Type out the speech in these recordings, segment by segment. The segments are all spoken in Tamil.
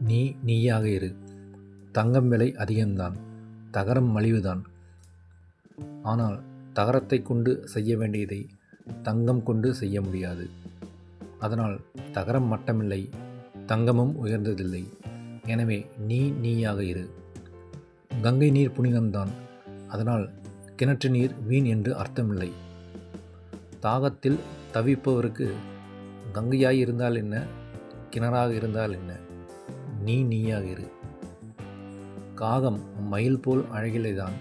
நீ நீயாக இரு. தங்கம் விலை அதிகம்தான், தகரம் மலிவுதான். ஆனால் தகரத்தை கொண்டு செய்ய வேண்டியதை தங்கம் கொண்டு செய்ய முடியாது. அதனால் தகரம் மட்டமில்லை, தங்கமும் உயர்ந்ததில்லை. எனவே நீ நீயாக இரு. கங்கை நீர் புனிதம்தான், அதனால் கிணற்று நீர் வீண் என்று அர்த்தமில்லை. தாகத்தில் தவிப்பவருக்கு கங்கையாய் இருந்தால் என்ன, கிணறாக இருந்தால் என்ன, நீ நீயாக இரு. காகம் மயில் போல் அழகில்லைதான்,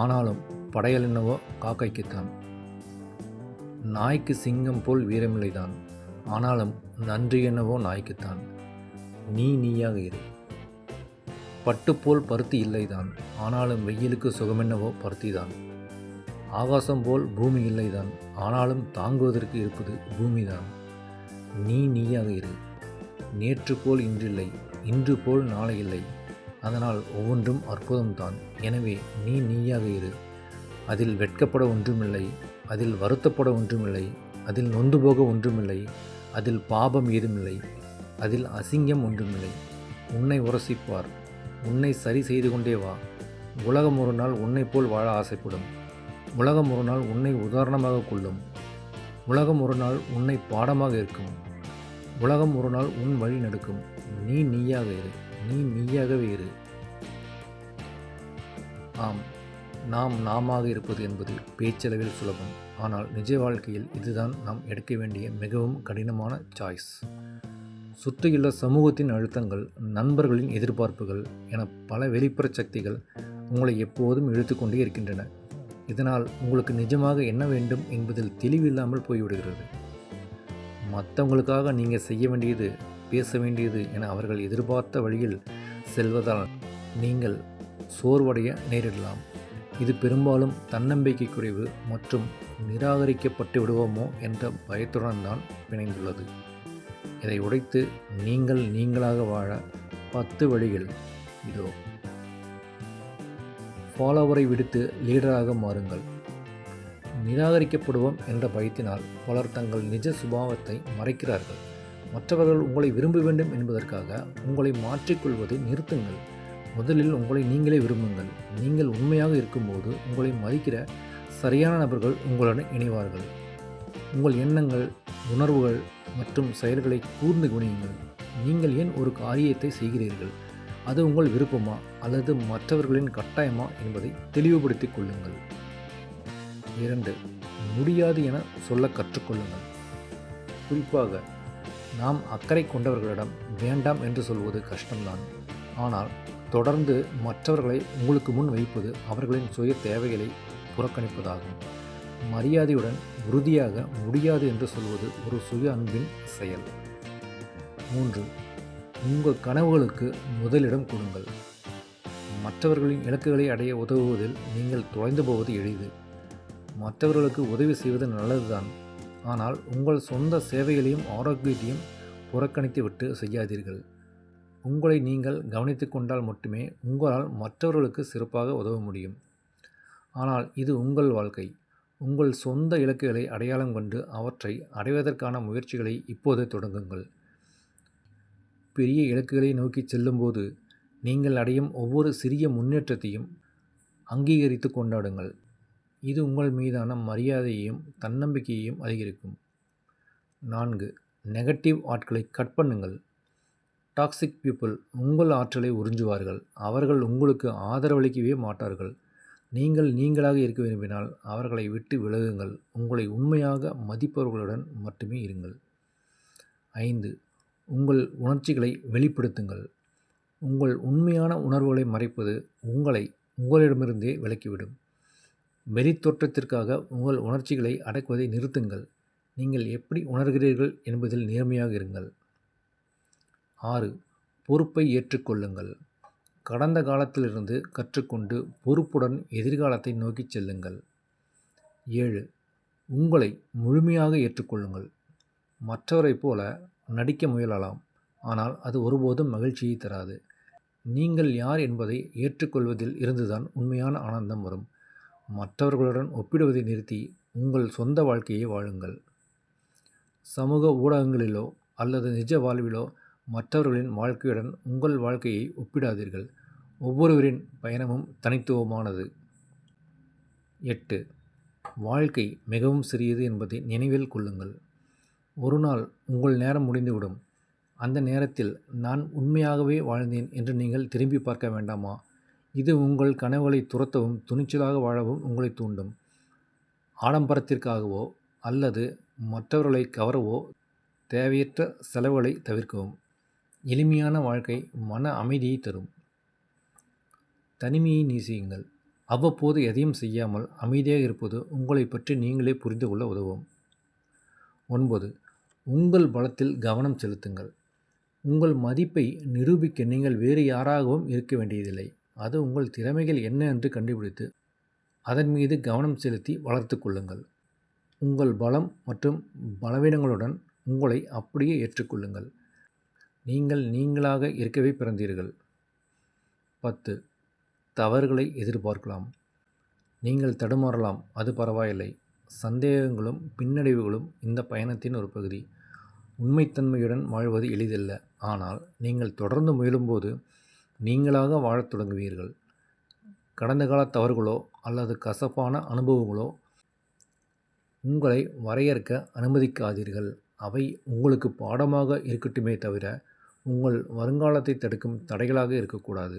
ஆனாலும் படையல் என்னவோ காக்கைக்குத்தான். நாய்க்கு சிங்கம் போல் வீரமில்லைதான், ஆனாலும் நன்றி என்னவோ நாய்க்குத்தான். நீ நீயாக இரு. பட்டுப்போல் பருத்தி இல்லைதான், ஆனாலும் வெயிலுக்கு சுகமென்னவோ பருத்திதான். ஆகாசம் போல் பூமி இல்லைதான், ஆனாலும் தாங்குவதற்கு இருப்பது பூமிதான். நீ நீயாக இரு. நேற்று போல் இன்றில்லை, இன்று போல் நாளை இல்லை, அதனால் ஒவ்வொன்றும் அற்புதம்தான். எனவே நீ நீயாக இரு. அதில் வெட்கப்பட ஒன்றுமில்லை, அதில் வருத்தப்பட ஒன்றுமில்லை, அதில் நொந்து போக ஒன்றுமில்லை, அதில் பாபம் ஏதுமில்லை, அதில் அசிங்கம் ஒன்றுமில்லை. உன்னை உரசிப்பார், உன்னை சரி செய்து கொண்டே வா. உலகம் ஒரு நாள் உன்னை போல் வாழ ஆசைப்படும். உலகம் ஒரு நாள் உன்னை உதாரணமாக கொள்ளும். உலகம் ஒரு நாள் உன்னை பாடமாக இருக்கும். உலகம் ஒரு நாள் உன் வழி நடக்கும். நீ நீயாக இரு. நீ நீயாகவே இரு. ஆம், நாம் நாமாக இருப்பது என்பது பேச்சளவில் சுலபம். ஆனால் நிஜ வாழ்க்கையில் இதுதான் நாம் எடுக்க வேண்டிய மிகவும் கடினமான சாய்ஸ். சுற்றியுள்ள சமூகத்தின் அழுத்தங்கள், நண்பர்களின் எதிர்பார்ப்புகள் என பல வெளிப்புற சக்திகள் உங்களை எப்போதும் இழுத்துக்கொண்டே இருக்கின்றன. இதனால் உங்களுக்கு நிஜமாக என்ன வேண்டும் என்பதில் தெளிவில்லாமல் போய்விடுகிறது. மற்றவங்களுக்காக நீங்கள் செய்ய வேண்டியது, பேச வேண்டியது என அவர்கள் எதிர்பார்த்த வழியில் செல்வதால் நீங்கள் சோர்வடைய நேரிடலாம். இது பெரும்பாலும் தன்னம்பிக்கை குறைவு மற்றும் நிராகரிக்கப்பட்டு விடுவோமோ என்ற பயத்துடன் தான் பிணைந்துள்ளது. இதை உடைத்து நீங்கள் நீங்களாக வாழ 10 வழிகள் இதோ. ஃபாலோவரை விடுத்து லீடராக மாறுங்கள். நிராகரிக்கப்படுவோம் என்ற பயத்தினால் பலர் தங்கள் நிஜ சுபாவத்தை மறைக்கிறார்கள். மற்றவர்கள் உங்களை விரும்ப வேண்டும் என்பதற்காக உங்களை மாற்றிக்கொள்வதை நிறுத்துங்கள். முதலில் உங்களை நீங்களே விரும்புங்கள். நீங்கள் உண்மையாக இருக்கும்போது உங்களை மதிக்கிற சரியான நபர்கள் உங்களுடன் இணைவார்கள். உங்கள் எண்ணங்கள், உணர்வுகள் மற்றும் செயல்களை கூர்ந்து கவனியுங்கள். நீங்கள் ஏன் ஒரு காரியத்தை செய்கிறீர்கள்? அது உங்கள் விருப்பமா அல்லது மற்றவர்களின் கட்டாயமா என்பதை தெளிவுபடுத்திக் கொள்ளுங்கள். 2. முடியாது என சொல்ல கற்றுக்கொள்ளுங்கள். குறிப்பாக நாம் அக்கறை கொண்டவர்களிடம் வேண்டாம் என்று சொல்வது கஷ்டம்தான். ஆனால் தொடர்ந்து மற்றவர்களை உங்களுக்கு முன் வைப்பது அவர்களின் சுய தேவைகளை புறக்கணிப்பதாகும். மரியாதையுடன் உறுதியாக முடியாது என்று சொல்வது ஒரு சுய அன்பின் செயல். 3. உங்கள் கனவுகளுக்கு முதலிடம் கொடுங்கள். மற்றவர்களின் இலக்குகளை அடைய உதவுவதில் நீங்கள் தொலைந்து போவது எளிது. மற்றவர்களுக்கு உதவி செய்வது நல்லதுதான், ஆனால் உங்கள் சொந்த சேவைகளையும் ஆரோக்கியத்தையும் புறக்கணித்துவிட்டு செய்யாதீர்கள். உங்களை நீங்கள் கவனித்து கொண்டால் மட்டுமே உங்களால் மற்றவர்களுக்கு சிறப்பாக உதவ முடியும். ஆனால் இது உங்கள் வாழ்க்கை. உங்கள் சொந்த இலக்குகளை அடையாளம் கண்டு அவற்றை அடைவதற்கான முயற்சிகளை இப்போதே தொடங்குங்கள். பெரிய இலக்குகளை நோக்கி செல்லும்போது நீங்கள் அடையும் ஒவ்வொரு சிறிய முன்னேற்றத்தையும் அங்கீகரித்து கொண்டாடுங்கள். இது உங்கள் மீதான மரியாதையையும் தன்னம்பிக்கையையும் அதிகரிக்கும். 4. நெகட்டிவ் ஆட்களை கட் பண்ணுங்கள். டாக்ஸிக் பீப்புள் உங்கள் ஆற்றலை உறிஞ்சுவார்கள். அவர்கள் உங்களுக்கு ஆதரவளிக்கவே மாட்டார்கள். நீங்கள் நீங்களாக இருக்க விரும்பினால் அவர்களை விட்டு விலகுங்கள். உங்களை உண்மையாக மதிப்பவர்களுடன் மட்டுமே இருங்கள். 5. உங்கள் உணர்ச்சிகளை வெளிப்படுத்துங்கள். உங்கள் உண்மையான உணர்வுகளை மறைப்பது உங்களை உங்களிடமிருந்தே விலக்கிவிடும். வெளித்தோற்றத்திற்காக உங்கள் உணர்ச்சிகளை அடக்குவதை நிறுத்துங்கள். நீங்கள் எப்படி உணர்கிறீர்கள் என்பதில் நேர்மையாக இருங்கள். 6. பொறுப்பை ஏற்றுக்கொள்ளுங்கள். கடந்த காலத்திலிருந்து கற்றுக்கொண்டு பொறுப்புடன் எதிர்காலத்தை நோக்கி செல்லுங்கள். 7. உங்களை முழுமையாக ஏற்றுக்கொள்ளுங்கள். மற்றவரைப் போல நடிக்க முயலலாம், ஆனால் அது ஒருபோதும் மகிழ்ச்சியை தராது. நீங்கள் யார் என்பதை ஏற்றுக்கொள்வதில் இருந்துதான் உண்மையான ஆனந்தம் வரும். மற்றவர்களுடன் ஒப்பிடுவதை நிறுத்தி உங்கள் சொந்த வாழ்க்கையை வாழுங்கள். சமூக ஊடகங்களிலோ அல்லது நிஜ வாழ்விலோ மற்றவர்களின் வாழ்க்கையுடன் உங்கள் வாழ்க்கையை ஒப்பிடாதீர்கள். ஒவ்வொருவரின் பயணமும் தனித்துவமானது. 8. வாழ்க்கை மிகவும் சிறியது என்பதை நினைவில் கொள்ளுங்கள். ஒரு நாள் உங்கள் நேரம் முடிந்துவிடும். அந்த நேரத்தில் நான் உண்மையாகவே வாழ்ந்தேன் என்று நீங்கள் திரும்பி பார்க்க வேண்டாமா? இது உங்கள் கனவுகளை துரத்தவும் துணிச்சலாக வாழவும் உங்களை தூண்டும். ஆடம்பரத்திற்காகவோ அல்லது மற்றவர்களை கவரவோ தேவையற்ற செலவுகளை தவிர்க்கவும். எளிமையான வாழ்க்கை மன அமைதியை தரும். தனிமையை நேசியுங்கள். அவ்வப்போது எதையும் செய்யாமல் அமைதியாக இருப்பது உங்களை பற்றி நீங்களே புரிந்து கொள்ள உதவும். 9. உங்கள் பலத்தில் கவனம் செலுத்துங்கள். உங்கள் மதிப்பை நிரூபிக்க நீங்கள் வேறு யாராகவும் இருக்க வேண்டியதில்லை. அது உங்கள் திறமைகள் என்ன என்று கண்டுபிடித்து அதன் மீது கவனம் செலுத்தி வளர்த்து கொள்ளுங்கள். உங்கள் பலம் மற்றும் பலவீனங்களுடன் உங்களை அப்படியே ஏற்றுக்கொள்ளுங்கள். நீங்கள் நீங்களாக இருக்கவே பிறந்தீர்கள். 10. தவறுகளை எதிர்பார்க்கலாம். நீங்கள் தடுமாறலாம், அது பரவாயில்லை. சந்தேகங்களும் பின்னடைவுகளும் இந்த பயணத்தின் ஒரு பகுதி. உண்மைத்தன்மையுடன் வாழ்வது எளிதல்ல, ஆனால் நீங்கள் தொடர்ந்து முயலும்போது நீங்களாக வாழத் தொடங்குவீர்கள். கடந்த கால தவறுகளோ அல்லது கசப்பான அனுபவங்களோ உங்களை வரையறுக்க அனுமதிக்காதீர்கள். அவை உங்களுக்கு பாடமாக இருக்கட்டுமே தவிர உங்கள் வருங்காலத்தை தடுக்கும் தடைகளாக இருக்கக்கூடாது.